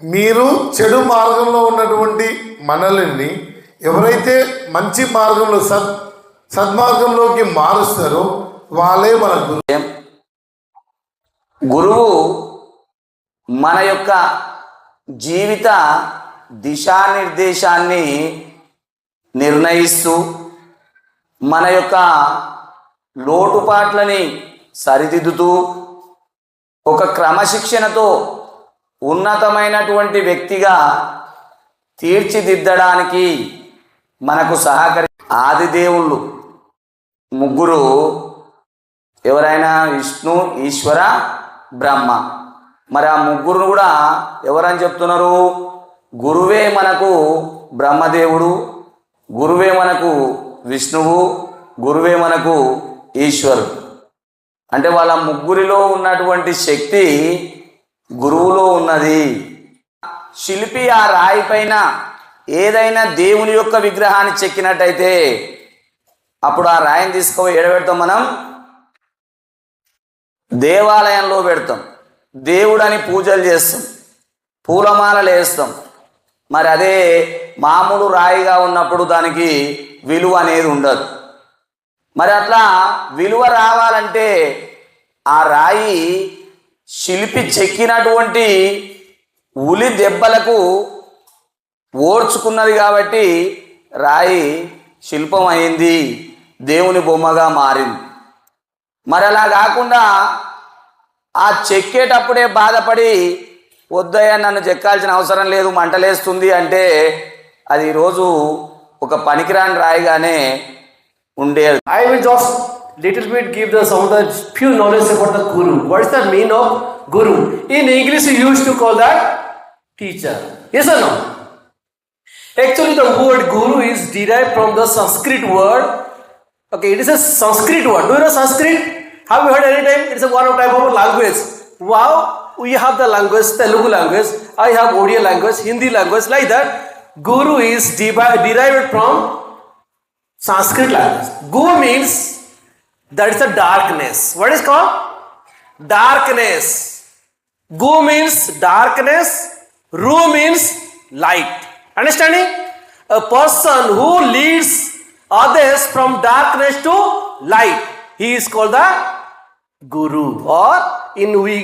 మీరు చెడు మార్గంలో ఉన్నటువంటి మనల్ని ఎవరైతే మంచి మార్గంలో సద్మార్గంలోకి మారుస్తారో వాళ్ళే మన గురువు. గురువు మన యొక్క జీవిత దిశానిర్దేశాన్ని నిర్ణయిస్తూ మన యొక్క లోటుపాట్లని సరిదిద్దుతూ ఒక క్రమశిక్షణతో ఉన్నతమైనటువంటి వ్యక్తిగా తీర్చిదిద్దడానికి మనకు ఆదిదేవుళ్ళు ముగ్గురు ఎవరైనా విష్ణు, ఈశ్వర, బ్రహ్మ. మరి ఆ ముగ్గురును కూడా ఎవరని చెప్తున్నారు? గురువే మనకు బ్రహ్మదేవుడు, గురువే మనకు విష్ణువు, గురువే మనకు ఈశ్వరుడు. అంటే వాళ్ళ ముగ్గురిలో ఉన్నటువంటి శక్తి గురువులో ఉన్నది. శిల్పి ఆ రాయి పైన ఏదైనా దేవుని యొక్క విగ్రహాన్ని చెక్కినట్టయితే అప్పుడు ఆ రాయిని తీసుకుపోయి ఎడబెడతాం, మనం దేవాలయంలో పెడతాం, దేవుడని పూజలు చేస్తాం, పూలమాలలు వేస్తాం. మరి అదే మామూలు రాయిగా ఉన్నప్పుడు దానికి విలువ అనేది ఉండదు. మరి అట్లా విలువ రావాలంటే ఆ రాయి శిల్పి చెక్కినటువంటి ఉలి దెబ్బలకు ఓర్చుకున్నది కాబట్టి రాయి శిల్పం అయింది, దేవుని బొమ్మగా మారింది. మరి అలా కాకుండా ఆ చెక్కేటప్పుడే బాధపడి వద్దయ్యా నన్ను చెక్కాల్సిన అవసరం లేదు, మంటలేస్తుంది అంటే అది ఈరోజు ఒక పనికిరాని రాయిగానే ఉండేది. I will just little bit give some of the few knowledge about the guru. What is the meaning of guru? In English you used to call that teacher. Yes or no? Actually the word guru is derived from the Sanskrit word. Okay, it is a Sanskrit word. Do you know Sanskrit? Have you heard any time? It is a one type of language. Wow, we have the language, Telugu language, I have Odia language, Hindi language, like that. Guru is derived from Sanskrit language. Gu means that is a darkness. What is called? Darkness. Gu means darkness. Ru means light. Understanding? A person who leads others from darkness to light, he is called the Guru, or in we